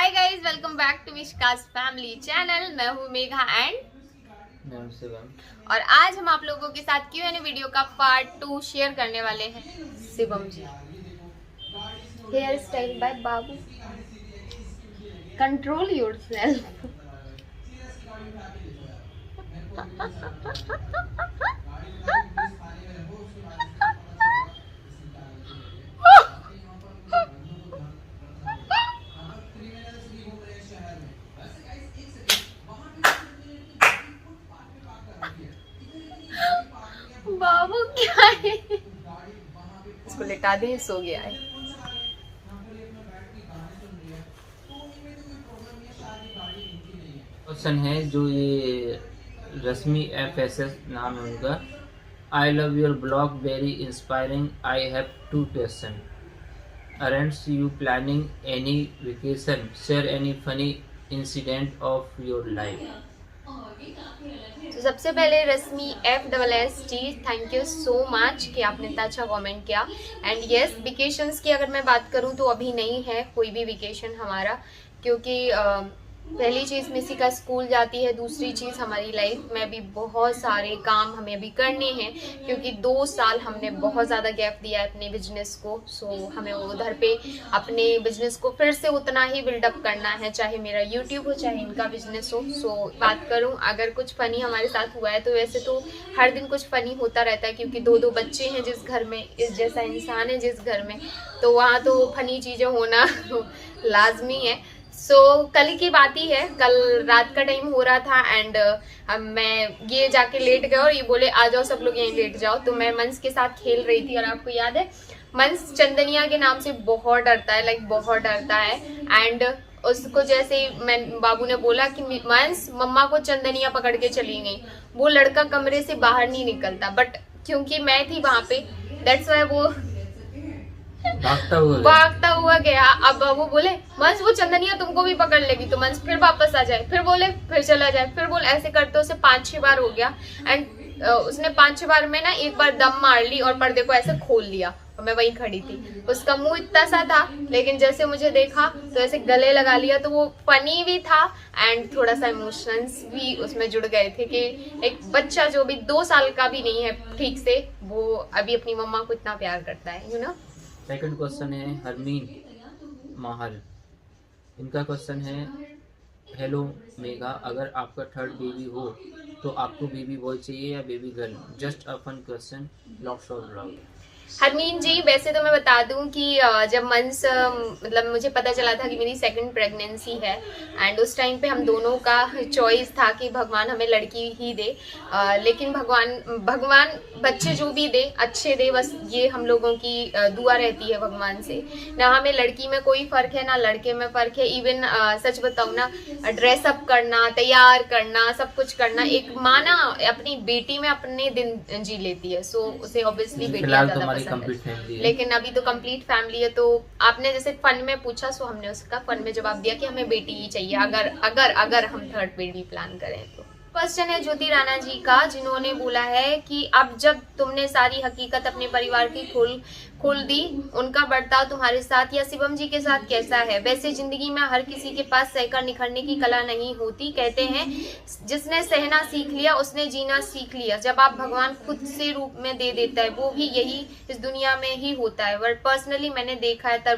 Hi guys, welcome back to Mishkas family channel. मैं हूँ Megha and मैं शिवम। और आज हम आप लोगों के साथ Q&A वीडियो का पार्ट 2 शेयर करने वाले हैं। शिवम जी, हेयर स्टाइल बाय बाबू, कंट्रोल योरसेल्फ। बाबू क्या है? इसको लेटा दे, सो गया है। क्वेश्चन है जो ये रश्मि FSS नाम है उनका। I love your blog, very inspiring. I have 2 question. Aren't you planning any vacation? Share any funny incident of your life. तो सबसे पहले रश्मि FSST, thank you so much कि आपने इतना अच्छा कमेंट किया। एंड यस, वेकेशंस की अगर मैं बात करूं तो अभी नहीं है कोई भी वेकेशन हमारा, क्योंकि पहली चीज़ मिसी का स्कूल जाती है, दूसरी चीज़ हमारी लाइफ में भी बहुत सारे काम हमें अभी करने हैं, क्योंकि 2 साल हमने बहुत ज़्यादा गैप दिया है अपने बिजनेस को। सो हमें उधर पे अपने बिजनेस को फिर से उतना ही बिल्डअप करना है, चाहे मेरा यूट्यूब हो चाहे इनका बिजनेस हो। सो बात करूं अगर कुछ फ़नी हमारे साथ हुआ है तो वैसे तो हर दिन कुछ फ़नी होता रहता है, क्योंकि 2 बच्चे हैं जिस घर में, इस जैसा इंसान है जिस घर में, तो वहाँ तो फ़नी चीज़ें होना लाजमी है। कल की बात ही है, कल रात का टाइम हो रहा था एंड मैं ये जाके लेट गया और ये बोले आ जाओ सब लोग यहीं लेट जाओ। तो मैं मंस के साथ खेल रही थी और आपको याद है मंस चंदनिया के नाम से बहुत डरता है, लाइक बहुत डरता है। एंड उसको जैसे मैं बाबू ने बोला कि मंस मम्मा को चंदनिया पकड़ के चली गई, वो लड़का कमरे से बाहर नहीं निकलता, बट क्योंकि मैं थी वहां पे दैट्स वाई वो भागता हुआ गया। अब वो बोले मंस वो चंदनिया तुमको भी पकड़ लेगी, तो मंस फिर वापस आ जाए, फिर बोले फिर चला जाए, फिर बोले, ऐसे करते उसे 5-6 बार हो गया। एंड उसने 5-6 बार में ना एक बार दम मार ली और पर्दे को ऐसे खोल लिया और मैं वहीं खड़ी थी। उसका मुंह इतना सा था, लेकिन जैसे मुझे देखा तो ऐसे गले लगा लिया। तो वो फनी भी था एंड थोड़ा सा इमोशंस भी उसमें जुड़ गए थे कि एक बच्चा जो भी 2 साल का भी नहीं है ठीक से, वो अभी अपनी मम्मा को इतना प्यार करता है, यू नो। सेकंड क्वेश्चन है हरमीन माहल। इनका क्वेश्चन है, हेलो मेघा, अगर आपका थर्ड बेबी हो तो आपको बेबी बॉय चाहिए या baby girl? Just a fun question, lots of love. Harmeen ji, वैसे तो मैं बता दूं कि जब मंस मतलब मुझे पता चला था कि मेरी सेकंड प्रेगनेंसी है एंड उस टाइम पे हम दोनों का चॉइस था कि भगवान हमें लड़की ही दे, लेकिन भगवान बच्चे जो भी दे अच्छे दे, बस ये हम लोगों की दुआ रहती है भगवान से। ना हमें लड़की में कोई फ़र्क है ना लड़के में फ़र्क है। इवन सच बताऊँ ना, ड्रेसअप करना, तैयार करना, सब कुछ करना, एक माँ ना अपनी बेटी में अपने दिन जी लेती है। सो उसे ऑब्वियसली बेटियाँ ज़्यादा पसंद है, लेकिन अभी तो कंप्लीट फैमिली है। तो आपने जैसे फन में पूछा, सो हमने उसका फन में जवाब दिया कि हमें बेटी ही चाहिए अगर हम थर्ड बेबी प्लान करें तो। क्वेश्चन है ज्योति राणा जी का, जिन्होंने बोला है कि अब जब तुमने सारी हकीकत अपने परिवार की खोल दी, उनका बर्ताव तुम्हारे साथ या शिवम जी के साथ कैसा है? वैसे जिंदगी में हर किसी के पास सहकर निखरने की कला नहीं होती, कहते हैं जिसने सहना सीख लिया उसने जीना सीख लिया। जब आप भगवान खुद से रूप में दे देता है, वो भी यही इस दुनिया में ही होता है। बट पर्सनली मैंने देखा है,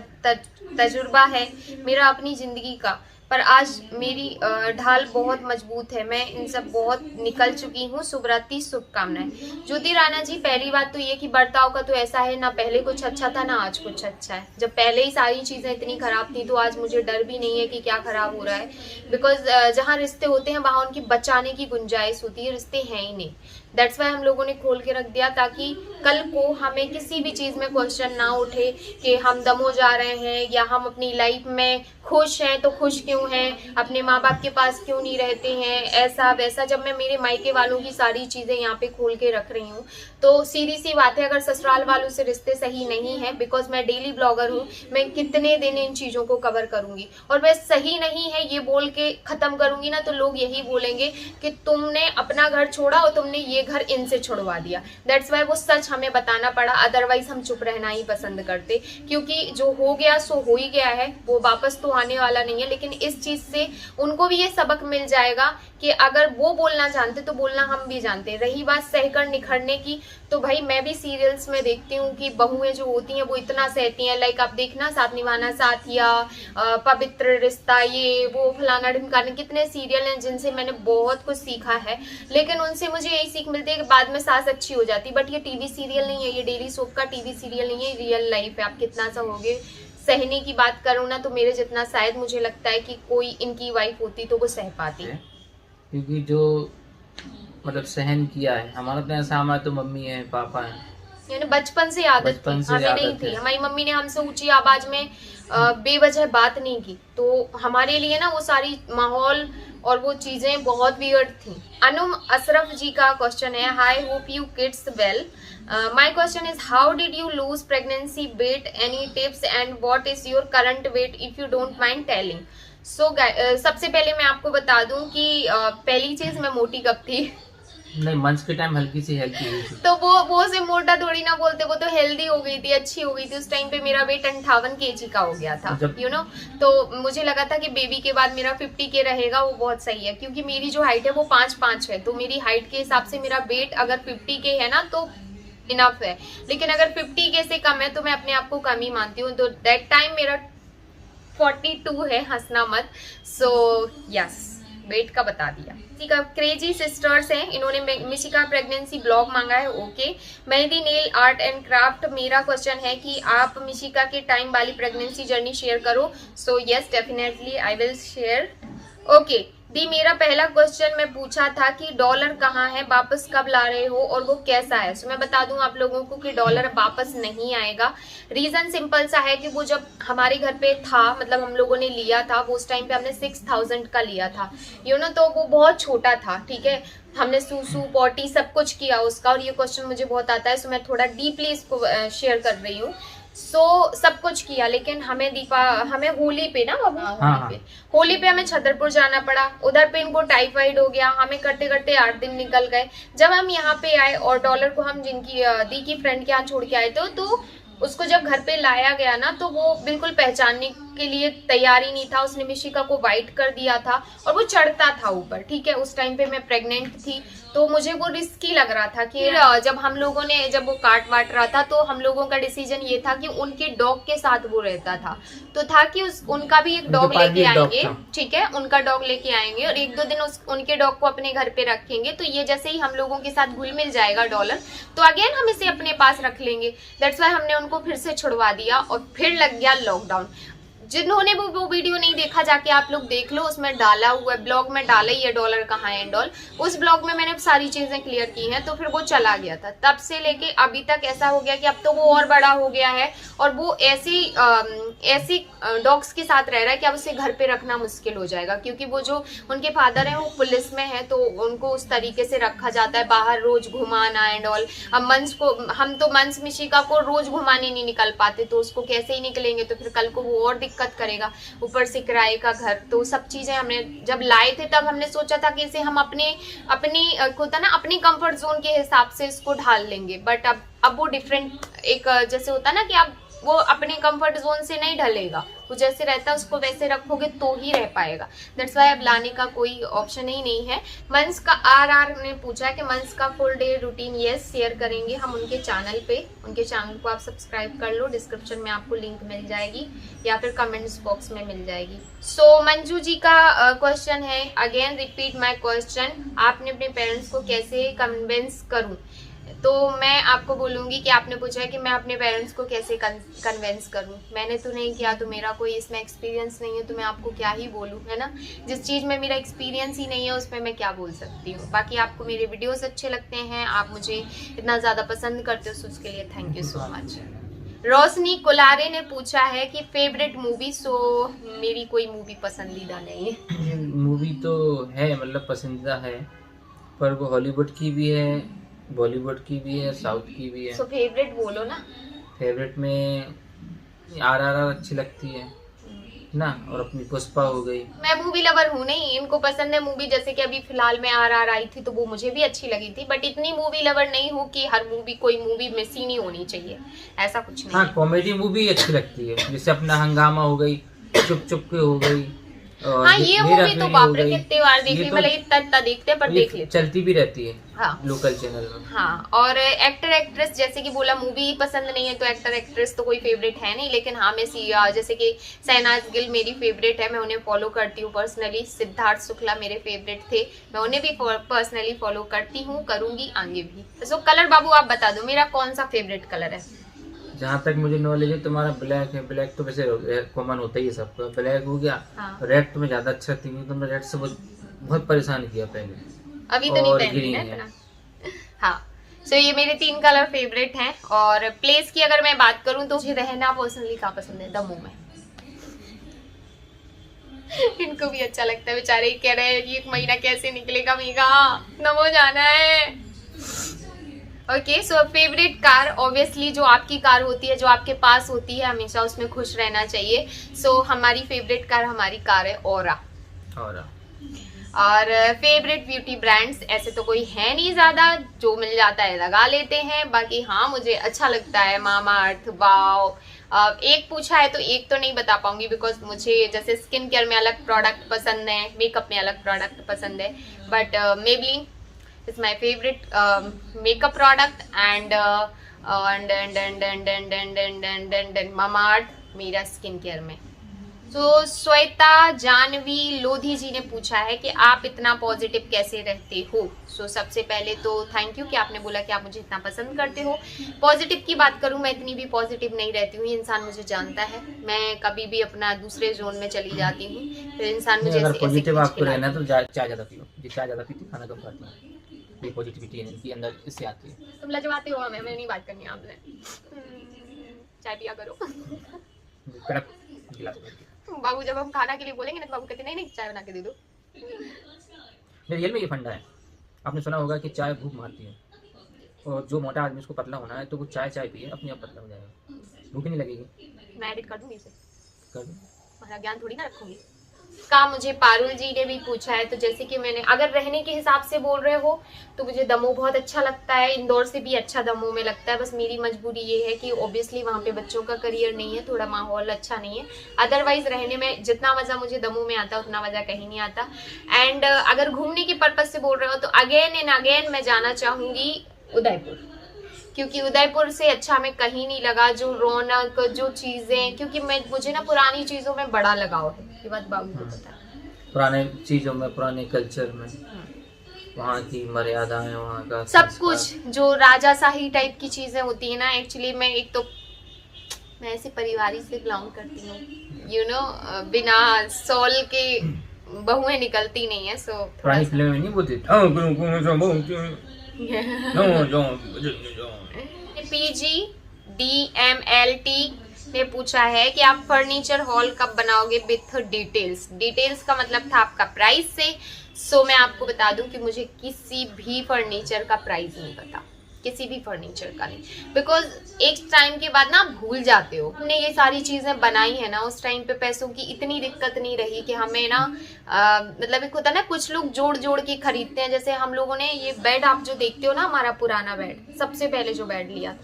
तजुर्बा है मेरा अपनी जिंदगी का, पर आज मेरी ढाल बहुत मजबूत है, मैं इन सब बहुत निकल चुकी हूँ। शुभ रात्रि, शुभकामनाएं। ज्योति राणा जी, पहली बात तो ये कि बर्ताव का तो ऐसा है ना, पहले कुछ अच्छा था ना आज कुछ अच्छा है। जब पहले ही सारी चीज़ें इतनी खराब थी तो आज मुझे डर भी नहीं है कि क्या खराब हो रहा है, बिकॉज जहाँ रिश्ते होते हैं वहाँ उनकी बचाने की गुंजाइश होती है, रिश्ते हैं ही नहीं। दैट्स वाई हम लोगों ने खोल के रख दिया, ताकि कल को हमें किसी भी चीज़ में क्वेश्चन ना उठे कि हम दम हो जा रहे हैं या हम अपनी लाइफ में खुश हैं तो खुश क्यों हैं, अपने माँ बाप के पास क्यों नहीं रहते हैं, ऐसा वैसा। जब मैं मेरे मायके वालों की सारी चीज़ें यहाँ पे खोल के रख रही हूँ तो सीधी सी बात है, अगर ससुराल वालों से रिश्ते सही नहीं है, बिकॉज मैं डेली ब्लॉगर हूँ, मैं कितने दिन इन चीज़ों को कवर करूँगी, और मैं सही नहीं है ये बोल के ख़त्म करूँगी ना तो लोग यही बोलेंगे कि तुमने अपना घर छोड़ा और तुमने ये ये घर इनसे छुड़वा दिया। दैट्स वाई वो सच हमें बताना पड़ा, अदरवाइज हम चुप रहना ही पसंद करते, क्योंकि जो हो गया सो हो ही गया है, वो वापस तो आने वाला नहीं है। लेकिन इस चीज से उनको भी ये सबक मिल जाएगा कि अगर वो बोलना जानते तो बोलना हम भी जानते। रही बात सहकर निखरने की, तो भाई मैं भी सीरियल्स में देखती हूँ कि बहुएं जो होती हैं वो इतना सहती हैं। लाइक आप देखना साथ निभाना साथिया, पवित्र रिश्ता, ये वो फलाना ढिमकाना, कितने सीरियल हैं जिनसे मैंने बहुत कुछ सीखा है। लेकिन उनसे मुझे यही सीख मिलती है कि बाद में सास अच्छी हो जाती। बट ये टीवी सीरियल नहीं है, ये डेली सोप का टीवी सीरियल नहीं है, रियल लाइफ है। आप कितना सा होगे। सहने की बात करूँ ना तो मेरे जितना शायद मुझे लगता है कि कोई इनकी वाइफ होती तो वो सह पाती। क्योंकि जो मतलब सहन किया है, हमारा तो ऐसा, हमारे तो मम्मी है, पापा है, यानी बचपन से आदत थी, हमें नहीं थी। हमारी मम्मी ने हमसे ऊंची आवाज में बेवजह बात नहीं की, तो हमारे लिए ना वो सारी माहौल और वो चीजें बहुत वियर्ड थी। अनुम अशरफ जी का क्वेश्चन है, hi hope you kids well, my question is how did you lose pregnancy weight, any tips and what is your current weight if you don't mind telling. So सबसे पहले मैं आपको बता दूं कि पहली चीज मैं मोटी कब थी। नहीं, मंच के टाइम हल्की सी हेल्थी हुई थी। तो वो से मोटा थोड़ी ना बोलते, वो तो हेल्दी हो गई थी, अच्छी हो गई थी। उस टाइम पे मेरा वेट 58 kg का हो गया था, यू नो। तो मुझे लगा था कि बेबी के बाद मेरा 50 के रहेगा, वो बहुत सही है, क्योंकि मेरी जो हाइट है वो 5'5" है। तो मेरी हाइट के हिसाब से मेरा वेट अगर 50 के है ना तो इनफ है। लेकिन अगर 50 के से कम है तो मैं अपने आप को कम ही मानती हूँ। तो दैट टाइम मेरा 42 है, हंसना मत। सो यस, वेट का बता दिया। मिशिका क्रेजी सिस्टर्स हैं, इन्होंने मिशिका प्रेगनेंसी ब्लॉग मांगा है। Okay, mehndi nail art and craft, मेरा क्वेश्चन है कि आप मिशिका के टाइम वाली प्रेगनेंसी जर्नी शेयर करो। So yes, definitely I will share. Okay दी, मेरा पहला क्वेश्चन मैं पूछा था कि डॉलर कहाँ है, वापस कब ला रहे हो और वो कैसा है। सो मैं बता दूं आप लोगों को कि डॉलर वापस नहीं आएगा। रीजन सिंपल सा है कि वो जब हमारे घर पे था, मतलब हम लोगों ने लिया था, वो उस टाइम पे हमने 6000 का लिया था, यू नो। तो वो बहुत छोटा था, ठीक है। हमने सूसू पॉटी सब कुछ किया उसका, और ये क्वेश्चन मुझे बहुत आता है, सो मैं थोड़ा डीपली इसको शेयर कर रही हूँ। सब कुछ किया, लेकिन हमें होली पे ना बाबू, होली पे हमें छतरपुर जाना पड़ा। उधर पे इनको टाइफाइड हो गया, हमें करते करते 8 दिन निकल गए। जब हम यहाँ पे आए और डॉलर को हम जिनकी दी की फ्रेंड के यहाँ छोड़ के आए थे, तो उसको जब घर पे लाया गया ना तो वो बिल्कुल पहचानने के लिए तैयार ही नहीं था। उसने मिशिका को वाइट कर दिया था और वो चढ़ता था ऊपर, ठीक है। उस टाइम पे मैं प्रेग्नेंट थी, तो मुझे वो रिस्की लग रहा था कि जब वो काट वाट रहा था, तो हम लोगों का डिसीजन ये था कि उनके डॉग के साथ वो रहता था, तो था कि उनका भी एक डॉग लेके आएंगे, ठीक है, उनका डॉग लेके आएंगे और 1-2 दिन उनके डॉग को अपने घर पे रखेंगे। तो ये जैसे ही हम लोगों के साथ घुल मिल जाएगा डॉलर, तो अगेन हम इसे अपने पास रख लेंगे। दैट्स वाई हमने उनको फिर से छुड़वा दिया और फिर लग गया लॉकडाउन। जिन्होंने वो वीडियो नहीं देखा, जाके आप लोग देख लो, उसमें डाला हुआ है, ब्लॉग में डाला ही है डॉलर कहाँ है एंड ऑल। उस ब्लॉग में मैंने सारी चीजें क्लियर की हैं। तो फिर वो चला गया था, तब से लेके अभी तक ऐसा हो गया कि अब तो वो और बड़ा हो गया है और वो ऐसी डॉग्स के साथ रह रहा है कि अब उसे घर पे रखना मुश्किल हो जाएगा, क्योंकि वो जो उनके फादर हैं वो पुलिस में है, तो उनको उस तरीके से रखा जाता है, बाहर रोज घुमाना एंड ऑल। अब हम तो मंस मिशिका को रोज घुमाने नहीं निकल पाते, तो उसको कैसे ही निकलेंगे, तो फिर कल को वो और दिक्कत करेगा, ऊपर से किराए का घर। तो सब चीजें हमने जब लाए थे तब हमने सोचा था कि इसे हम अपनी कंफर्ट जोन के हिसाब से इसको ढाल लेंगे। बट अब वो डिफरेंट एक जैसे होता ना कि अब वो अपने कंफर्ट जोन से नहीं ढलेगा, वो जैसे रहता है उसको वैसे रखोगे तो ही रह पाएगा। दैट्स वाई अब लाने का कोई ऑप्शन ही नहीं है। मंस का आर ने पूछा है कि मंस का full day routine yes share करेंगे हम उनके चैनल पे। उनके चैनल को आप सब्सक्राइब कर लो, डिस्क्रिप्शन में आपको लिंक मिल जाएगी या फिर कमेंट्स बॉक्स में मिल जाएगी। सो मंजू जी का क्वेश्चन है, अगेन रिपीट माई क्वेश्चन, आपने अपने पेरेंट्स को कैसे कन्विंस करूं। तो मैं आपको बोलूंगी कि आपने पूछा है कि मैं अपने पेरेंट्स को कैसे कन्विंस करूं। मैंने तो नहीं किया, तो मेरा कोई इसमें एक्सपीरियंस नहीं है, तो मैं आपको क्या ही बोलूं, है ना। जिस चीज़ में मेरा एक्सपीरियंस ही नहीं है उसमें मैं क्या बोल सकती हूँ। बाकी आपको मेरे वीडियोस अच्छे लगते हैं, आप मुझे इतना ज़्यादा पसंद करते हो, उसके लिए थैंक यू सो मच। रोशनी कुलारे ने पूछा है कि फेवरेट मूवी। सो मेरी कोई मूवी पसंदीदा नहीं है। मूवी तो है, मतलब पसंदीदा है, पर वो हॉलीवुड की भी है, बॉलीवुड की भी है, साउथ की भी है। सो फेवरेट बोलो ना। फेवरेट में RRR अच्छी लगती है, ना, और अपनी पुष्पा हो गई। मैं मूवी लवर हूँ नहीं, इनको पसंद है मूवी, जैसे कि अभी फिलहाल में RR आई थी तो वो मुझे भी अच्छी लगी थी, बट इतनी मूवी लवर नहीं हूँ कि हर मूवी कोई मूवी मिस ही नहीं होनी चाहिए, ऐसा कुछ नहीं हाँ, है। कॉमेडी मूवी अच्छी लगती है, जैसे अपना हंगामा हो गई, चुप चुप के हो गई, और हाँ ये हेरा मूवी तो फेरी बाप हो रे गई। कितने बार देख ये ली, तो- मतलब इतना देखते हैं पर ये देख लेते हैं। चलती भी रहती है हाँ लोकल चैनल में। हाँ, और एक्टर एक्ट्रेस जैसे कि बोला मूवी पसंद नहीं है तो एक्टर एक्ट्रेस तो कोई फेवरेट है नहीं, लेकिन हाँ मैं जैसे कि शहनाज गिल मेरी फेवरेट है, मैं उन्हें फॉलो करती हूँ पर्सनली। सिद्धार्थ शुक्ला मेरे फेवरेट थे, मैं उन्हें भी पर्सनली फॉलो करती हूँ, करूंगी आगे भी। सो कलर बाबू आप बता दो मेरा कौन सा फेवरेट कलर है? जहाँ तक मुझे नॉलेज है तुम्हारा ब्लैक है। ब्लैक तो वैसे कॉमन होता ही है सबका, ब्लैक हो गया। हाँ। रेड तुम्हें ज्यादा अच्छा लगती है, तुमने रेड से बहुत परेशान किया पहले। अभी तो नहीं और पहनती ग्रीन ना है। इतना। हाँ, सो ये मेरे 3 कलर फेवरेट हैं। और प्लेस की अगर मैं बात करूं तो मुझे रहना पर्सनली कहाँ पसंद है, दमोह में। इनको भी अच्छा लगता है, बेचारे कह रहे हैं कि 1 महीना कैसे निकलेगा मीगा, दमोह जाना है। Okay, so favourite car obviously जो आपकी कार होती है, जो आपके पास होती है, हमेशा उसमें खुश रहना चाहिए। सो हमारी फेवरेट कार हमारी कार है ओरा। और फेवरेट ब्यूटी ब्रांड्स ऐसे तो कोई है नहीं ज्यादा, जो मिल जाता है लगा लेते हैं। बाकी हाँ मुझे अच्छा लगता है मामा अर्थ, वाव। एक पूछा है तो एक तो नहीं बता पाऊंगी, बिकॉज मुझे जैसे स्किन केयर में अलग प्रोडक्ट पसंद है, मेकअप में अलग प्रोडक्ट पसंद है, but Maybelline is my favourite makeup product and Mama Earth मेरा स्किन केयर में। तो श्वेता जानवी लोधी जी ने पूछा है कि आप इतना पॉजिटिव कैसे रहते हो। सो सबसे पहले तो थैंक यू कि आपने बोला कि आप मुझे इतना पसंद करते हो। पॉजिटिव की बात करूं, मैं इतनी भी पॉजिटिव नहीं रहती हूँ, इंसान मुझे जानता है, मैं कभी भी अपना दूसरे जोन में चली जाती हूँ, फिर इंसान मुझे अगर ऐसे पॉजिटिव खींच आपको के लाता रहना है। है तो चाय ज्यादा पियो, जी चाय ज्यादा पीती खाना कम खाती है, ये पॉजिटिविटी है इनकी अंदर, इससे आती है। तुम लजवाते हो हमें, नहीं बात करनी है आपने। चाय पिया करो। कड़क गिलास भर के। बाबू जब हम खाना के लिए बोलेंगे ना तो बाबू कहते नहीं नहीं चाय बना के दे दो। रियल में ये फंडा है, आपने सुना होगा कि चाय भूख मारती है, और जो मोटा आदमी उसको पतला होना है तो वो चाय पिए, अपने आप पतला हो जाएगा, भूख ही नहीं लगेगी। मैं एडिट कर दूंगी इसे, कर दो। तुम्हारा ज्ञान थोड़ी ना रखूंगी। का मुझे पारुल जी ने भी पूछा है, तो जैसे कि मैंने अगर रहने के हिसाब से बोल रहे हो तो मुझे दमोह बहुत अच्छा लगता है, इंदौर से भी अच्छा दमोह में लगता है। बस मेरी मजबूरी ये है कि ऑब्वियसली वहाँ पे बच्चों का करियर नहीं है, थोड़ा माहौल अच्छा नहीं है। अदरवाइज रहने में जितना मजा मुझे दमोह में आता है उतना मजा कहीं नहीं आता। एंड अगर घूमने के पर्पज से बोल रहे हो तो अगेन एंड अगेन मैं जाना चाहूंगी उदयपुर, क्योंकि उदयपुर से अच्छा हमें कहीं नहीं लगा। जो रौनक, जो चीजें, क्योंकि मुझे ना पुरानी चीजों में बड़ा लगाव है, ये बात बाबू को पता है। पुराने चीजों में, पुराने कल्चर में, वहाँ की मर्यादाएं, वहाँ का सब संस्कार। कुछ जो राजाशाही टाइप की चीजें होती है ना, एक्चुअली मैं एक तो मैं ऐसे परिवार से बिलोंग करती हूँ, यू नो, बिना सॉल के बहुएं निकलती नहीं है। सो पुरानी फिल्म में नहीं बोलती PGDMLT ने पूछा है कि आप फर्नीचर हॉल कब बनाओगे विथ डिटेल्स। डिटेल्स का मतलब था आपका प्राइस से। सो मैं आपको बता दूं कि मुझे किसी भी फर्नीचर का प्राइस नहीं पता, किसी भी फर्नीचर का नहीं, बिकॉज एक टाइम के बाद ना आप भूल जाते हो। हमने ये सारी चीजें बनाई है ना, उस टाइम पे पैसों की इतनी दिक्कत नहीं रही कि हमें ना मतलब एक होता है ना, कुछ लोग जोड़ जोड़ के खरीदते हैं। जैसे हम लोगों ने ये बेड आप जो देखते हो ना, हमारा पुराना बेड, सबसे पहले जो बेड लिया था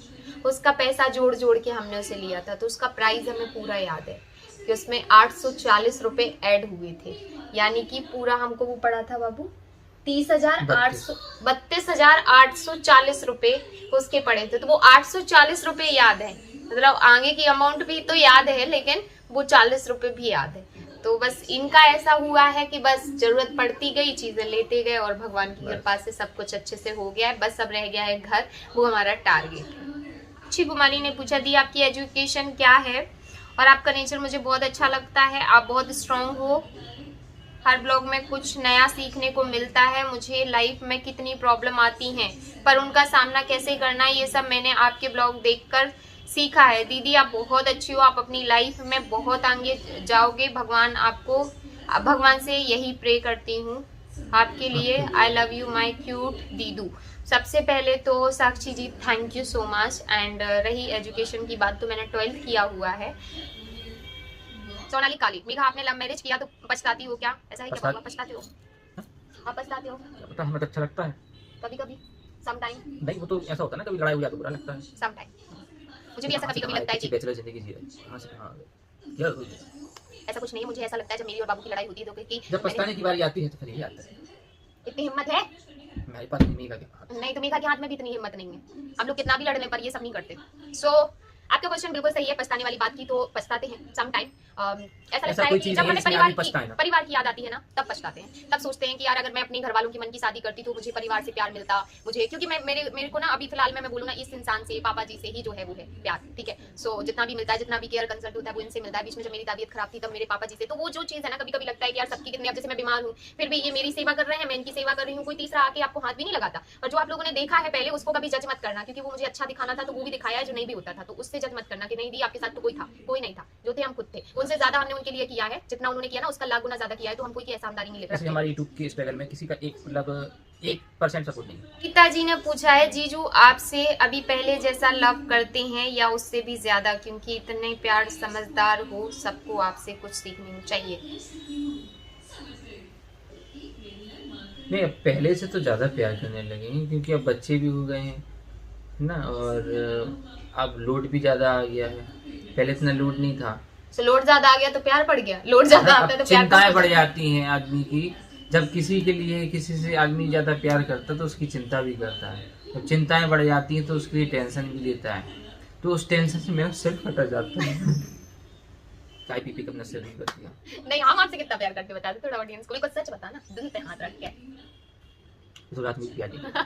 उसका पैसा जोड़ जोड़ के हमने उसे लिया था, तो उसका प्राइस हमें पूरा याद है कि उसमें 840 रुपए ऐड हुए थे, यानी कि पूरा हमको वो पड़ा था बाबू 32,840 रुपए उसके पड़े थे। तो वो 840 रुपए याद है, मतलब आगे की अमाउंट भी तो याद है, लेकिन वो 40 रुपए भी याद है। तो बस इनका ऐसा हुआ है कि बस जरूरत पड़ती गई, चीजें लेते गए, और भगवान की कृपा से सब कुछ अच्छे से हो गया है। बस अब रह गया है घर, वो हमारा टारगेट है। अच्छी कुमारी ने पूछा दी आपकी एजुकेशन क्या है, और आपका नेचर मुझे बहुत अच्छा लगता है, आप बहुत स्ट्रांग हो, हर ब्लॉग में कुछ नया सीखने को मिलता है। मुझे लाइफ में कितनी प्रॉब्लम आती हैं पर उनका सामना कैसे करना है, ये सब मैंने आपके ब्लॉग देखकर सीखा है। दीदी आप बहुत अच्छी हो, आप अपनी लाइफ में बहुत आगे जाओगे। भगवान से यही प्रे करती हूँ आपके लिए। I love you my cute दीदू। सबसे पहले तो Sakshi ji thank you so much. And रही एजुकेशन की बात, तो मैंने 12th किया हुआ है। सोनाली काली, मेघा आपने लव मैरिज किया तो पछताती हो क्या? ऐसा है क्या? पछताते हो? आप पछताते हो? क्या पता, हमें तो अच्छा लगता है। कभी कभी, सम टाइम, नहीं वो तो ऐसा होता है ना, कभी लड़ाई हो जाए तो बुरा लगता है। Some time. मुझे भी ऐसा कभी कभी लगता है जी। बैचलर जिंदगी जी रहे, कहाँ से कहाँ आ गए। क्या ऐसा कुछ नहीं है, मुझे ऐसा लगता है जब मेरी और बाबू की लड़ाई होती है तो कि जब पछताने की बारी आती है तो फिर यही आता है। इतनी हिम्मत है मेरे पास नहीं का क्या। नहीं, तो मेघा के हाथ में भी इतनी हिम्मत नहीं है। हम लोग कितना भी लड़ लें पर ये सब नहीं करते। सो आपका क्वेश्चन बिल्कुल सही है, पछताने वाली बात की तो पछताते हैं सम टाइम। ऐसा लगता है कोई कि चीज़ जब है हमें जिसमें आदमी पछताए ना। परिवार की याद आती है ना, तब पछताते हैं। तब सोचते हैं कि यार अगर मैं अपने घर वालों की मन की शादी करती तो मुझे परिवार से प्यार मिलता, मुझे, क्योंकि मेरे को ना अभी फिलहाल में मैं बोलूँ ना, इस इंसान से, पापा जी से ही जो है वो है प्यार, ठीक है। सो जितना भी मिलता है, जितना भी केयर कंसल्ट होता है वो इनसे मिलता है। बीच में जब मेरी तबीयत खराब थी तब मेरे पापा जी से, तो वो जो चीज़ है ना, कभी कभी लगता है कि यार सबकी कितनी, अब जैसे मैं बीमार हूँ फिर भी ये मेरी सेवा कर रहे हैं, मैं इनकी सेवा कर रही हूँ, कोई तीसरा आके आपको हाथ भी नहीं लगाता। और जो आप लोगों ने देखा है पहले उसको कभी जज मत करना, क्योंकि वो मुझे अच्छा दिखाना था तो वो भी दिखाया है, जो नहीं भी होता था तो उससे जज मत करना कि नहीं दी आपके साथ तो कोई नहीं था, जो थे हम खुद थे। उनसे ज्यादा हमने उनके लिए किया है, जितना उन्होंने किया ना उसका लाख गुना ज्यादा किया है, तो हम कोई की एहसानदारी नहीं जैसे लेते। हमारे यूट्यूब के स्ट्रगल में किसी का एक मतलब 1% सपोर्ट नहीं। पिताजी ने पूछा है, जीजू आपसे अभी पहले जैसा लव करते हैं या उससे भी ज्यादा, क्योंकि इतने प्यार, समझदार हो, सबको आपसे कुछ सीखने चाहिए। नहीं, अब पहले से तो ज़्यादा प्यार करने लगे हैं क्योंकि अब बच्चे भी हो गए हैं ना, और अब लोड भी ज़्यादा आ गया है। पहले इतना लोड नहीं था। तो लोड ज्यादा आ गया तो प्यार बढ़ गया, लोड ज्यादा आता है तो प्यार चिंताएं कम हो बढ़ जाता है। जाती हैं आदमी की। जब किसी के लिए, किसी से आदमी ज़्यादा प्यार करता है तो उसकी चिंता भी करता है। जब चिंताएं बढ़ जाती हैं तो उसके लिए टेंशन भी लेता है, तो उस टेंशन से मेरा सिर फटा जाता है। चाय पी कब नशे नहीं कर दिया। नहीं, हम आपसे कितना प्यार करते बता दो थोड़ा ऑडियंस को, कुछ सच बता ना, दिल पे हाथ रख के। तो रात में पिया नहीं।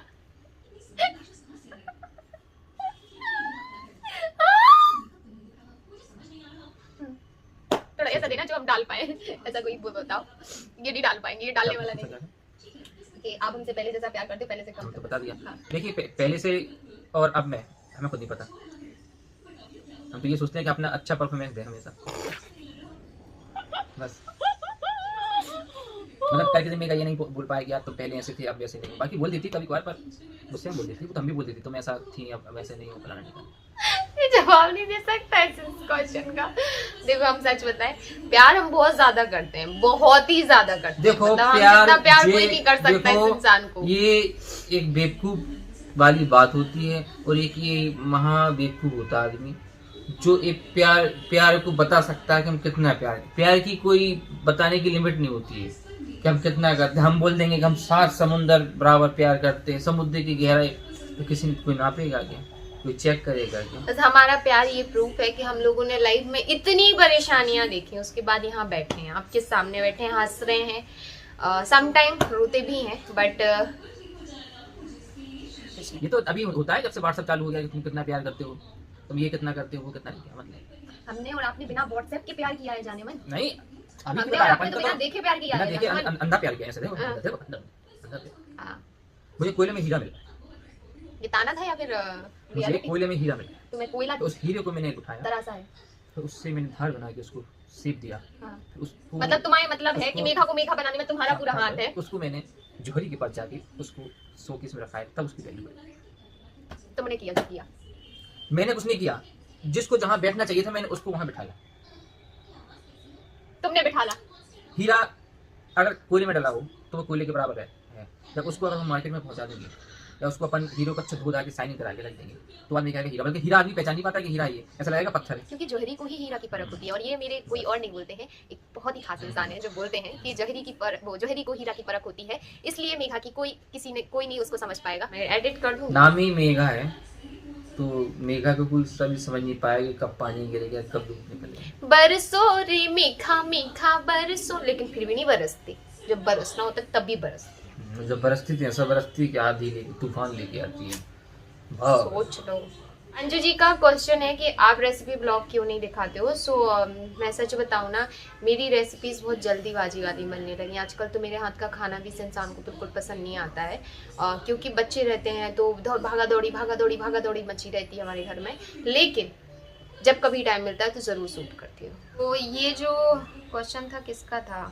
थोड़ा ऐसा देना जो हम डाल पाए, ऐसा कोई बताओ। ये नहीं डाल पाएंगे, ये डालने वाला नहीं है। कि आप हमसे पहले जैसा प्यार करते हो, पहले से कम तो करो। बता दिया। हाँ। देखिए पहले से और अब मैं, हमें खुद नहीं पता। हम तो ये सोचते हैं कि अपना अच्छा परफॉर्मेंस दे हमेशा, बस। मतलब करके मेरा ये नहीं बोल पाएगी यार तुम पहले ऐसे थे अब वैसे नहीं। बाकी बोल देती कभी कभार, पर मुझसे बोल देती, तो हम भी बोल देती तुम ऐसा थी अब वैसे नहीं हो, फलाना नहीं। ये जवाब नहीं दे सकता इस क्वेश्चन का। देखो हम सच बताएं, प्यार हम बहुत ज्यादा करते हैं, बहुत ही ज्यादा करते हैं। देखो मतलब हम प्यार, जितना प्यार कोई नहीं कर सकता इस इंसान को। ये एक बेवकूफ वाली बात होती है, और एक ये महा बेवकूफ होता है आदमी जो एक प्यार को बता सकता है कि हम कितना प्यार की कोई बताने की लिमिट नहीं होती है कि हम कितना करते हैं। हम बोल देंगे कि हम 7 समुंदर बराबर प्यार करते हैं, समुद्र की गहराई, तो किसी ने कोई नापेगा क्या, कोई चेक करेगा क्या? बस हमारा प्यार ये प्रूफ है कि हम लोगों ने लाइफ में इतनी परेशानियां देखी, उसके बाद यहाँ बैठे हैं, आपके सामने बैठे हैं, हंस रहे हैं, सम टाइम रोते भी हैं, बट ये तो अभी होता है जब से व्हाट्सएप चालू हो गया कि तुम कितना प्यार करते हो, तुम ये कितना करते हो, वो कितना नहीं, क्या मतलब। हमने और आपने बिना व्हाट्सएप के प्यार किया है जाने मन। नहीं अभी हमने और आपने तो बिना देखे प्यार किया बिना है देखे जाने मन। अंधा प्यार किया ऐसे। देखो हाँ। देखो अंधा प्यार। हाँ, मुझे कोयले में हीरा मिला, ये ताना था या फिर मुझे रियलिटी? कोयले में हीरा मिला, तुम्हें कोयला तो उस हीरे को मैंने उठाया, तरासा है। तो उससे मैंने धार बना के उसको सीप दिया। हाँ। उसको मतलब तुम्हारा मतलब है कि मेघा को मेघा बनाने में तुम्हारा पूरा हाथ है। उसको मैंने जोहरी के पास जाके उसको शोकेस में रखा है, तब उसकी वैल्यू बढ़ी। तुमने किया जो किया। मैंने कुछ नहीं किया, जिसको जहां बैठना चाहिए था मैंने उसको वहां बिठाया। तुमने बिठाला। हीरा अगर कोयले में डला हो तो वो कोयले के बराबर है। जब उसको अगर हम मार्केट में पहुंचा देंगे या उसको अपन हीरो को अच्छा धो धा के शाइनिंग करा के रख देंगे तो आदमी कहेगा हीरा, बल्कि हीरा आदमी पहचान नहीं पाता कि हीरा ये, ऐसा लगेगा पत्थर है। क्योंकि जौहरी को ही हीरा की परख होती है, और ये मेरे कोई और नहीं बोलते हैं, एक बहुत ही खास इंसान है जो बोलते हैं कि जौहरी को हीरा की परख होती है, इसलिए मेघा की कोई नहीं उसको समझ पाएगा। मैं एडिट कर दूँ। नाम ही मेघा है, तो मेघा को कोई सभी समझ नहीं पाएगा कब पानी गिरेगा, कब धूप निकलेगा। बरसो रे मेघा मेघा बरसो, लेकिन फिर भी नहीं बरसती, जब बरसना होता है तब भी बरसती। जब बरसती थी ऐसा बरसती कि आधी लेके तूफान लेके आती है। भाव सोच लो। अंजू जी का क्वेश्चन है कि आप रेसिपी ब्लॉग क्यों नहीं दिखाते हो। सो मैं सच बताऊँ ना, मेरी रेसिपीज़ बहुत जल्दीबाजी वाली बनने लगी आजकल, तो मेरे हाथ का खाना भी इस इंसान को बिल्कुल पसंद नहीं आता है, क्योंकि बच्चे रहते हैं तो भागा दौड़ी मची रहती है हमारे घर में। लेकिन जब कभी टाइम मिलता है तो ज़रूर शूट करती हूँ। तो ये जो क्वेश्चन था किसका था,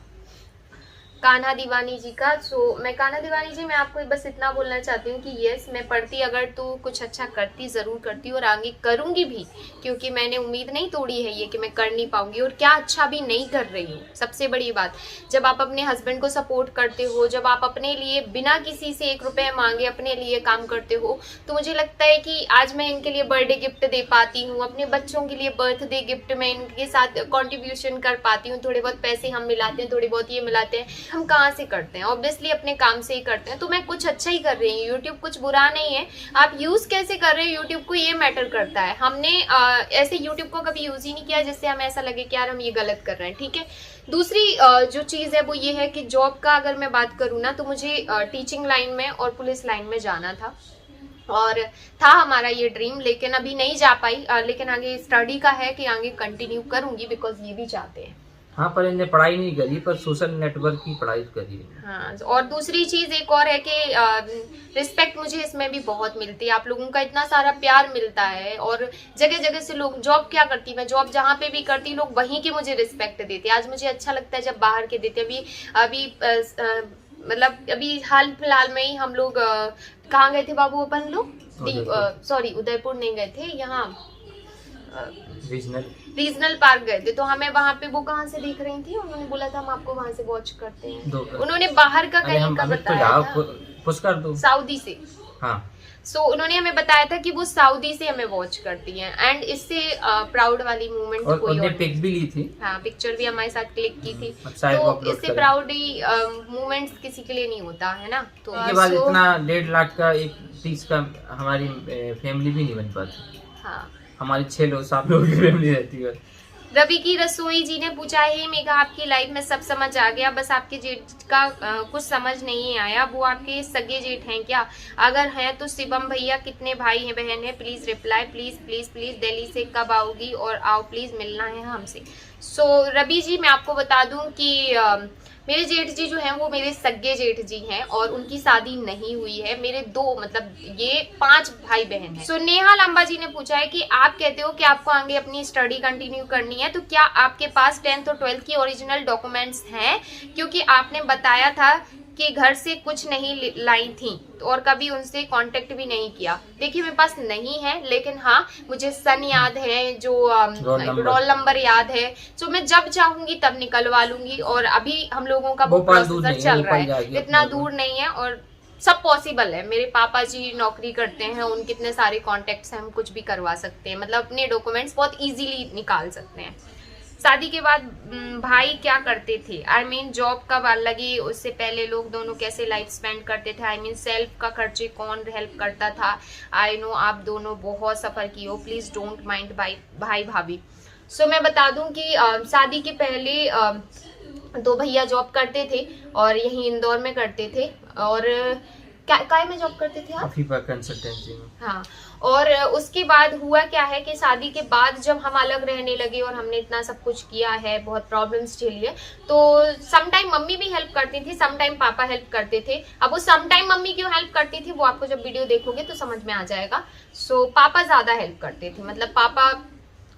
कान्हा दीवानी जी का। सो मैं कान्हा दीवानी जी, मैं आपको बस इतना बोलना चाहती हूँ कि यस, मैं पढ़ती अगर तो कुछ अच्छा करती, ज़रूर करती और आगे करूँगी भी, क्योंकि मैंने उम्मीद नहीं तोड़ी है ये कि मैं कर नहीं पाऊँगी, और क्या अच्छा भी नहीं कर रही हूँ। सबसे बड़ी बात, जब आप अपने हस्बैंड को सपोर्ट करते हो, जब आप अपने लिए बिना किसी से 1 रुपये मांगे अपने लिए काम करते हो, तो मुझे लगता है कि आज मैं इनके लिए बर्थडे गिफ्ट दे पाती हूँ, अपने बच्चों के लिए बर्थडे गिफ्ट में इनके साथ कंट्रीब्यूशन कर पाती हूँ। थोड़े बहुत पैसे हम मिलाते हैं, थोड़ी बहुत ये मिलाते हैं, हम कहाँ से करते हैं? ऑब्वियसली अपने काम से ही करते हैं। तो मैं कुछ अच्छा ही कर रही हूँ, यूट्यूब कुछ बुरा नहीं है। आप यूज़ कैसे कर रहे हैं यूट्यूब को, ये मैटर करता है। हमने ऐसे यूट्यूब को कभी यूज़ ही नहीं किया जिससे हमें ऐसा लगे कि यार हम ये गलत कर रहे हैं, ठीक है। दूसरी जो चीज़ है वो ये है कि जॉब का अगर मैं बात करूँ ना, तो मुझे टीचिंग लाइन में और पुलिस लाइन में जाना था, और था हमारा ये ड्रीम, लेकिन अभी नहीं जा पाई। लेकिन आगे स्टडी का है कि आगे कंटिन्यू करूंगी, बिकॉज ये भी चाहते हैं। हाँ, पर इन्हें पढ़ाई नहीं करी, पर सोशल नेटवर्क की पढ़ाई करी है। हाँ, और दूसरी चीज एक और है कि रिस्पेक्ट मुझे इसमें भी बहुत मिलती है। आप लोगों का इतना सारा प्यार मिलता है, और जगह जगह से लोग, जॉब क्या करती, मैं जॉब जहाँ पे भी करती, लोग वहीं की मुझे रिस्पेक्ट देते। आज मुझे अच्छा लगता है जब बाहर के देते। अभी मतलब अभी हाल फिलहाल में ही हम लोग कहाँ गए थे बाबू अपन लोग? सॉरी, उदयपुर नहीं गए थे, यहाँ रीजनल पार्क गए थे। तो हमें वहाँ पे वो कहाँ से देख रही थी, उन्होंने बोला था हम आपको वहाँ से वॉच करते हैं। उन्होंने बाहर का कहीं का बताया था, सऊदी से। हाँ। सो उन्होंने हमें बताया था कि वो सऊदी से हमें वॉच करती हैं, एंड इससे प्राउड वाली मूवमेंट कोई और पिक भी ली थी। हाँ, पिक्चर भी हमारे साथ क्लिक की थी। तो इससे प्राउडी मूवमेंट्स किसी के लिए नहीं होता है ना। तो उसके बाद इतना 1.5 लाख का एक चीज का हमारी फैमिली भी नहीं बन पाती। हाँ, हमारी 6 लोग 7 लोगों की फैमिली रहती है। रवि की रसोई जी ने पूछा है, मेघा आपकी लाइफ में सब समझ आ गया, बस आपके जेठ का कुछ समझ नहीं आया, वो आपके सगे जेठ हैं क्या? अगर हैं तो शिवम भैया कितने भाई हैं बहन हैं? Please reply, please please please. Delhi से कब आओगी और आओ प्लीज, मिलना है हमसे। सो रवि जी, मैं आपको बता दूं कि मेरे जेठ जी जो हैं वो मेरे सगे जेठ जी हैं, और उनकी शादी नहीं हुई है। मेरे 2 मतलब ये 5 भाई बहन हैं। सो नेहा लांबा जी ने पूछा है कि आप कहते हो कि आपको आगे अपनी स्टडी कंटिन्यू करनी है, तो क्या आपके पास 10th और 12th की ओरिजिनल डॉक्यूमेंट्स हैं? क्योंकि आपने बताया था कि घर से कुछ नहीं लाई थी, और कभी उनसे कांटेक्ट भी नहीं किया। देखिए, मेरे पास नहीं है, लेकिन हाँ मुझे सन याद है, जो रोल नंबर याद है, तो मैं जब चाहूंगी तब निकलवा लूंगी। और अभी हम लोगों का वो प्रोसेसर चल रहा है, इतना दूर नहीं है, और सब पॉसिबल है। मेरे पापा जी नौकरी करते हैं, उनके इतने सारे कॉन्टेक्ट्स हैं, हम कुछ भी करवा सकते हैं, मतलब अपने डॉक्यूमेंट्स बहुत इजीली निकाल सकते हैं। शादी के बाद भाई क्या करते थे? आई मीन जॉब कब लगी, उससे पहले लोग दोनों कैसे लाइफ स्पेंड करते थे? आई मीन सेल्फ का खर्चे कौन हेल्प करता था? आई नो आप दोनों बहुत सफ़र की हो, प्लीज़ डोंट माइंड भाई भाभी। सो मैं बता दूं कि शादी के पहले 2 भैया जॉब करते थे, और यहीं इंदौर में करते थे। और काय में जॉब करते थे आप? अफीफा कंसल्टेंसी में। हाँ, और उसके बाद हुआ क्या है कि शादी के बाद जब हम अलग रहने लगे और हमने इतना सब कुछ किया है, बहुत प्रॉब्लम्स झेली है, तो सम टाइम मम्मी भी हेल्प करती थी, सम टाइम पापा हेल्प करते थे। अब वो सम टाइम मम्मी क्यों हेल्प करती थी वो आपको जब वीडियो देखोगे तो समझ में आ जाएगा। सो पापा ज्यादा हेल्प करते थे, मतलब पापा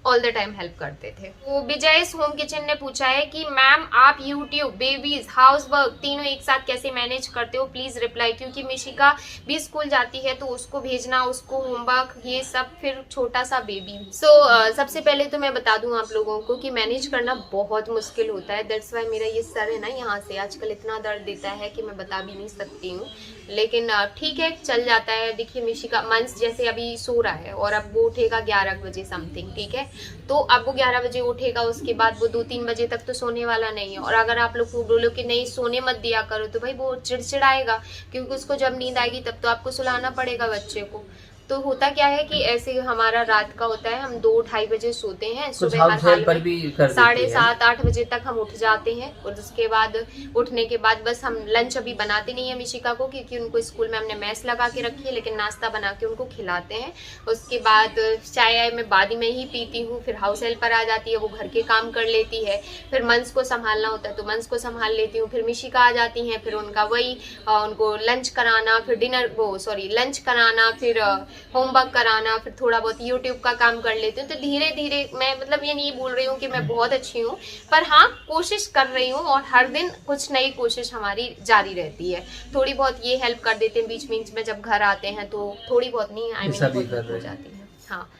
ऑल द टाइम हेल्प करते थे। तो विजय होम किचन ने पूछा है कि मैम आप यूट्यूब, बेबीज, हाउस वर्क तीनों एक साथ कैसे मैनेज करते हो? प्लीज रिप्लाई, क्योंकि मिशिका भी स्कूल जाती है तो उसको भेजना, उसको होमवर्क, ये सब, फिर छोटा सा बेबी। सबसे पहले तो मैं बता दूं आप लोगों को कि मैनेज करना बहुत मुश्किल होता है। दैट्स वाई मेरा ये सर है ना, यहाँ से आजकल इतना दर्द देता है कि मैं बता भी नहीं सकती हूँ, लेकिन ठीक है, चल जाता है। देखिए मिशिका मंस जैसे अभी सो रहा है, और अब वो उठेगा 11 बजे समथिंग, ठीक है, तो अब वो 11 बजे उठेगा, उसके बाद वो 2-3 बजे तक तो सोने वाला नहीं है। और अगर आप लोग को बोलो कि नहीं सोने मत दिया करो, तो भाई वो चिड़चिड़ाएगा, क्योंकि उसको जब नींद आएगी तब तो आपको सुलाना पड़ेगा बच्चे को। तो होता क्या है कि ऐसे हमारा रात का होता है, हम 2-2:30 बजे सोते हैं, सुबह हर हाल में 7-8 बजे तक हम उठ जाते हैं। और उसके बाद उठने के बाद बस हम लंच अभी बनाते नहीं है मिशिका को, क्योंकि उनको स्कूल में हमने मैस लगा के रखी है, लेकिन नाश्ता बना के उनको खिलाते हैं। उसके बाद चाय मैं बाद में ही पीती हूँ, फिर हाउस हेल्पर आ जाती है, वो घर के काम कर लेती है, फिर मंस को संभालना होता है तो मंस को संभाल लेती हूँ, फिर मिशिका आ जाती हैं, फिर उनका वही उनको लंच कराना, फिर लंच कराना, फिर होमवर्क कराना, फिर थोड़ा बहुत यूट्यूब का काम कर लेती हूँ। तो धीरे धीरे मैं मतलब ये नहीं बोल रही हूँ कि मैं बहुत अच्छी हूँ, पर हाँ कोशिश कर रही हूँ और हर दिन कुछ नई कोशिश हमारी जारी रहती है। थोड़ी बहुत ये हेल्प कर देते हैं बीच बीच में जब घर आते हैं, तो थोड़ी बहुत नहीं ऐसा भी कर हो रहे हैं। जाती है। हाँ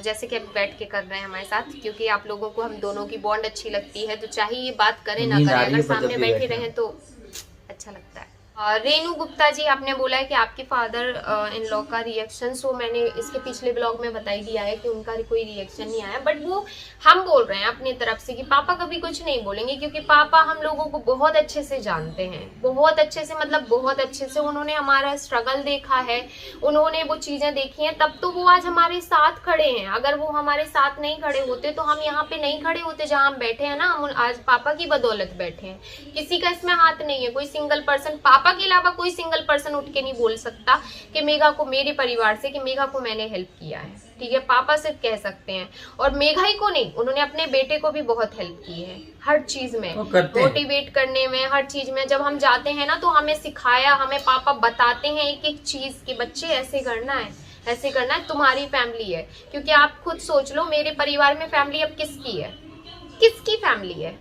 जैसे कि अब बैठ के कर रहे हैं हमारे साथ, क्योंकि आप लोगों को हम दोनों की बॉन्ड अच्छी लगती है, तो चाहे ये बात करें ना नींद आ करें, रही अगर है पर जब सामने भी बैठे बैठे रहें तो अच्छा लगता है। रेनू गुप्ता जी आपने बोला है कि आपके फादर इन लॉ का रिएक्शन, सो मैंने इसके पिछले ब्लॉग में बता ही दिया है कि उनका कोई रिएक्शन नहीं आया, बट वो हम बोल रहे हैं अपनी तरफ से कि पापा कभी कुछ नहीं बोलेंगे, क्योंकि पापा हम लोगों को बहुत अच्छे से जानते हैं, बहुत अच्छे से, मतलब बहुत अच्छे से। उन्होंने हमारा स्ट्रगल देखा है, उन्होंने वो चीजें देखी हैं, तब तो वो आज हमारे साथ खड़े हैं। अगर वो हमारे साथ नहीं खड़े होते तो हम यहाँ पे नहीं खड़े होते जहाँ हम बैठे हैं ना। हम आज पापा की बदौलत बैठे हैं, किसी का इसमें हाथ नहीं है। कोई सिंगल पर्सन, पापा के अलावा कोई सिंगल पर्सन उठ के नहीं बोल सकता कि मेघा को, मेरे परिवार से, कि मेघा को मैंने हेल्प किया है, ठीक है। पापा सिर्फ कह सकते हैं, और मेघा ही को नहीं, उन्होंने अपने बेटे को भी बहुत हेल्प की है हर चीज में, मोटिवेट करने में, हर चीज में। जब हम जाते हैं ना तो हमें सिखाया, हमें पापा बताते हैं एक एक चीज कि बच्चे ऐसे करना है, ऐसे करना है, तुम्हारी फैमिली है। क्योंकि आप खुद सोच लो, मेरे परिवार में फैमिली अब किसकी है, किसकी फैमिली है,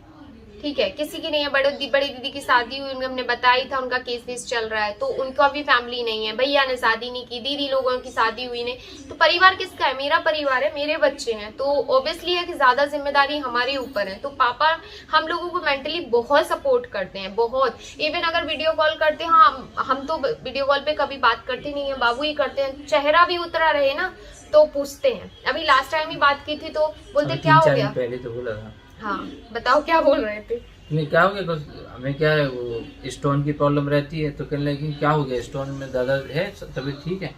ठीक है, किसी की नहीं है। बड़ी दीदी की शादी हुई, हमने बताई था, उनका केस वेस चल रहा है, तो उनका भी फैमिली नहीं है। भैया ने शादी नहीं की, दीदी लोगों की शादी हुई नहीं, तो परिवार किसका है? मेरा परिवार है, मेरे बच्चे हैं, तो ऑब्वियसली है कि ज्यादा जिम्मेदारी हमारे ऊपर है। तो पापा हम लोगों को मेंटली बहुत सपोर्ट करते हैं, बहुत। इवन अगर वीडियो कॉल करते हैं, हम तो वीडियो कॉल पे कभी बात करते नहीं है, बाबू ही करते हैं। चेहरा भी उतरा रहे ना तो पूछते हैं। अभी लास्ट टाइम ही बात की थी तो बोलते क्या हो गया, पहले तो बोला था। हाँ बताओ क्या बोल रहे थे? नहीं क्या हो गया, हमें क्या है, वो स्टोन की प्रॉब्लम रहती है, तो कहने लगे क्या हो गया, स्टोन में दर्द है, तबीयत ठीक है?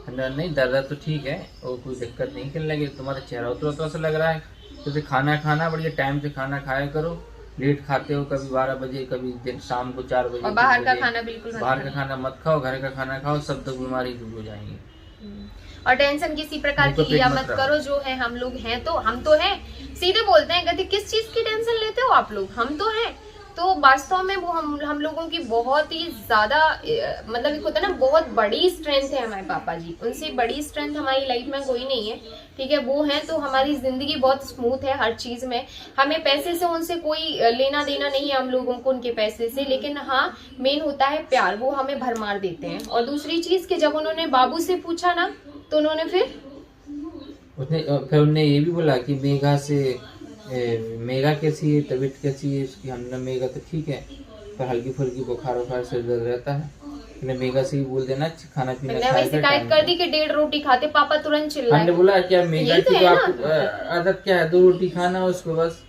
नहीं दर्द तो ठीक है और कोई दिक्कत नहीं। कहने लगे तुम्हारा चेहरा उतरा सा लग रहा है, जैसे खाना खाना बढ़िया टाइम से खाना खाया करो, लेट खाते हो, कभी 12 बजे, कभी शाम को 4 बजे। और बाहर का खाना बिल्कुल मत बाहर का खाना मत खाओ, घर का खाना खाओ, सब तक बीमारी दूर हो जाएंगी। और टेंशन किसी प्रकार की लिया मत करो, जो है हम लोग हैं, तो हम तो हैं, सीधे बोलते हैं, कहते किस चीज की टेंशन लेते हो आप लोग, हम तो हैं। तो वास्तव में वो हम लोगों की बहुत ही ज्यादा, मतलब एक होता है ना, बहुत बड़ी स्ट्रेंथ है हमारे पापा जी। उनसे बड़ी स्ट्रेंथ हमारी लाइफ में कोई नहीं है, ठीक है। वो है तो हमारी जिंदगी बहुत स्मूथ है हर चीज में। हमें पैसे से उनसे कोई लेना देना नहीं है हम लोगों को उनके पैसे से, लेकिन हाँ मेन होता है प्यार, वो हमें भरमार देते हैं। और दूसरी चीज कि जब उन्होंने बाबू से पूछा ना, तो उन्होंने फिर उन्होंने ये भी बोला कि मेघा कैसी है, तबीयत कैसी है उसकी। हमने मेघा तो ठीक है, पर हल्की फुल्की बुखार सिर दर्द रहता है। मेघा से ही बोल देना खाना पीना मैंने शिकायत कर दी कि 1.5 रोटी खाते, पापा तुरंत चिल्लाए। हमने बोला क्या मेघा की आदत क्या है, 2 रोटी खाना उसको बस।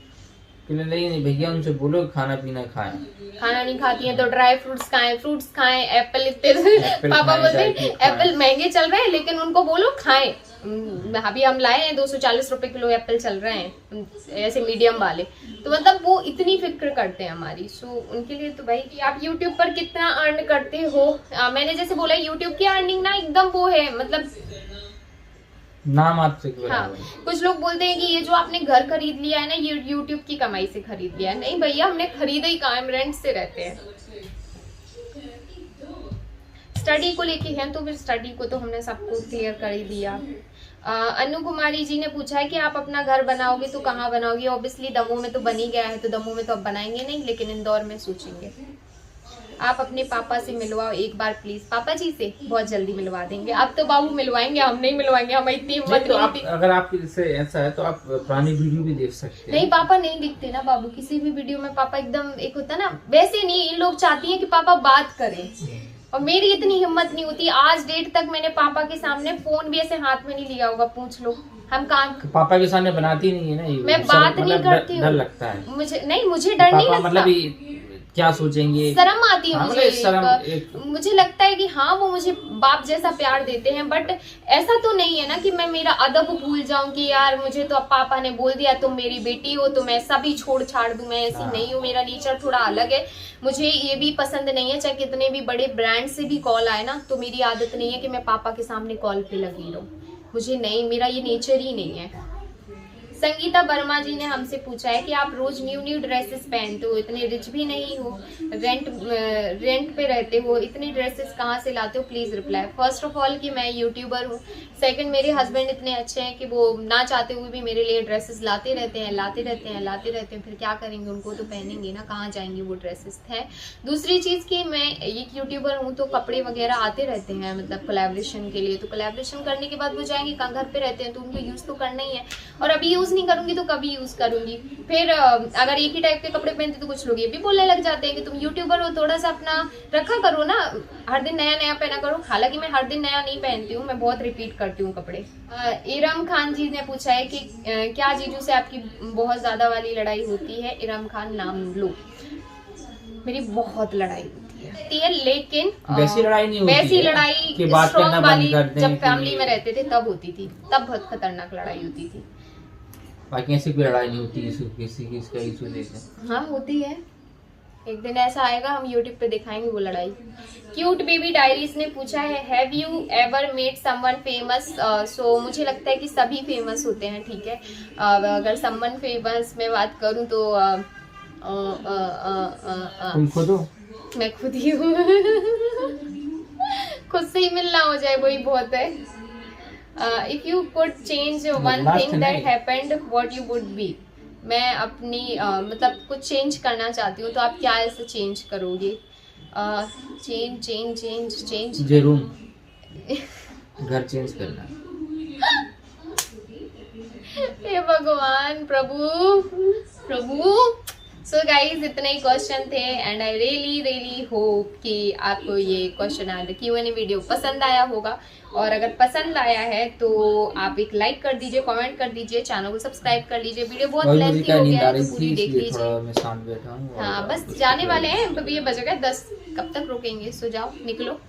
नहीं भैया उनसे बोलो खाना पीना खाएं। खाना नहीं खाती हैं तो ड्राई फ्रूट्स खाएं, फ्रूट्स खाएं, एप्पल इतने पापा बोलते हैं एप्पल महंगे चल रहे हैं, लेकिन उनको बोलो खाएं। अभी हम लाए हैं 240 रुपए किलो एप्पल चल रहे हैं, ऐसे मीडियम वाले। तो मतलब वो इतनी फिक्र करते हैं हमारी। सो उनके लिए तो भाई कि आप YouTube पर कितना अर्न करते हो, मैंने जैसे बोला YouTube की अर्निंग ना एकदम वो है, मतलब नाम आपसे हाँ। कुछ लोग बोलते हैं कि ये जो आपने घर खरीद लिया है ना, ये YouTube की कमाई से खरीद लिया है। नहीं भैया, हमने खरीदा ही कहाँ, हम रेंट से रहते हैं। स्टडी को लेके हैं तो फिर स्टडी को तो हमने सबको क्लियर कर ही दिया। अनु कुमारी जी ने पूछा है कि आप अपना घर बनाओगे तो कहाँ बनाओगे? ऑब्वियसली दमोह में तो बन ही गया है, तो दमोह में तो अब बनाएंगे नहीं, लेकिन इंदौर में सोचेंगे। आप अपने पापा से मिलवाओ एक बार प्लीज। पापा जी से बहुत जल्दी मिलवा देंगे। आप तो बाबू मिलवाएंगे, हम नहीं मिलवाएंगे, हमें इतनी हिम्मत तो नहीं आप, होती। अगर आपके जैसे ऐसा है तो आप पुरानी वीडियो भी देख सकते हैं। नहीं पापा नहीं दिखते ना बाबू किसी भी वीडियो में। पापा एकदम एक होता है ना, वैसे नहीं, इन लोग चाहती हैं कि पापा बात करें, और मेरी इतनी हिम्मत नहीं होती। आज डेट तक मैंने पापा के सामने फोन भी ऐसे हाथ में नहीं लिया होगा, पूछ लो। हम काम पापा के सामने बनाती नहीं है ना, मैं बात नहीं करती हूँ, डर लगता है मुझे। नहीं, मुझे डर नहीं लगता, मतलब क्या सोचेंगे, शर्म आती है मुझे। मुझे लगता है कि हाँ वो मुझे बाप जैसा प्यार देते हैं, बट ऐसा तो नहीं है ना कि मैं मेरा अदब भूल जाऊं कि यार मुझे तो अब पापा ने बोल दिया तुम मेरी बेटी हो तो मैं सभी छोड़ छाड़ दूं। मैं ऐसी नहीं हूँ, मेरा नेचर थोड़ा अलग है। मुझे ये भी पसंद नहीं है, चाहे कितने भी बड़े ब्रांड से भी कॉल आए ना, तो मेरी आदत नहीं है कि मैं पापा के सामने कॉल पे लगी रहूं। मुझे नहीं, मेरा ये नेचर ही नहीं है। संगीता वर्मा जी ने हमसे पूछा है कि आप रोज न्यू ड्रेसेस पहनते हो, इतने रिच भी नहीं हो, रेंट पे रहते हो, इतनी ड्रेसेस कहाँ से लाते हो, please reply. First of all कि मैं यूट्यूबर हूँ, सेकंड मेरे हस्बैंड इतने अच्छे हैं कि वो ना चाहते हुए भी मेरे लिए ड्रेसेस लाते रहते हैं। फिर क्या करेंगे, उनको तो पहनेंगे ना, कहाँ जाएंगे वो ड्रेसेस है। दूसरी चीज कि मैं एक यूट्यूबर हूँ तो कपड़े वगैरह आते रहते हैं, मतलब कोलैबोरेशन के लिए, तो कोलैबोरेशन करने के बाद वो जाएंगे कहाँ, घर पे रहते हैं तो उनको यूज तो करना ही है, और अभी यूज नहीं करूंगी तो कभी यूज करूंगी। फिर अगर एक ही टाइप के कपड़े पहनते तो कुछ लोग ये भी बोलने लग जाते हैं कि तुम यूट्यूबर हो, थोड़ा सा अपना रखा करो ना, हर दिन नया नया पहना करो। हालांकि मैं हर दिन नया नहीं पहनती हूँ, मैं बहुत रिपीट करती हूँ कपड़े। इरम खान जी ने पूछा है कि क्या जीजू से आपकी बहुत ज्यादा वाली लड़ाई होती है। इरम खान नाम लो, मेरी बहुत लड़ाई होती है, लेकिन वैसी लड़ाई नहीं होती वैसी है लड़ाई कि बात स्ट्रॉन्ग करना वाली बंद कर दें जब कि- फैमिली में रहते थे तब होती थी, तब बहुत खतरनाक लड़ाई होती थी। बाकी ऐसी कोई लड़ाई नहीं होती किसी की इसका इशू लेके। हाँ होती है, एक दिन ऐसा आएगा हम यूट्यूब पे दिखाएंगे वो लड़ाई। क्यूट बेबी डायरीज ने पूछा है have you ever made someone famous. So मुझे लगता है कि सभी फेमस होते हैं, ठीक है। अगर समवन फेमस में बात करूं तो तुम खुद हो? मैं खुद ही हूँ। खुद से ही मिलना हो जाए वही बहुत है। If you could change one thing that happened what you would be. मैं अपनी मतलब कुछ चेंज करना चाहती हूँ, तो आप क्या ऐसे चेंज करोगे? चेंज जे रूम घर चेंज करना। हे भगवान, प्रभु। सो गाइज इतने ही क्वेश्चन थे एंड आई रियली होप कि आपको ये क्वेश्चन एंड Q&A वीडियो पसंद आया होगा, और अगर पसंद आया है तो आप एक लाइक कर दीजिए, कमेंट कर दीजिए, चैनल को सब्सक्राइब कर लीजिए। वीडियो बहुत लेंथी हो गया है तो पूरी देख लीजिए। मैं शांत बैठा हूँ। हाँ बस जाने वाले हैं, अभी ये बज गए 10, कब तक रुकेंगे? सो जाओ, निकलो।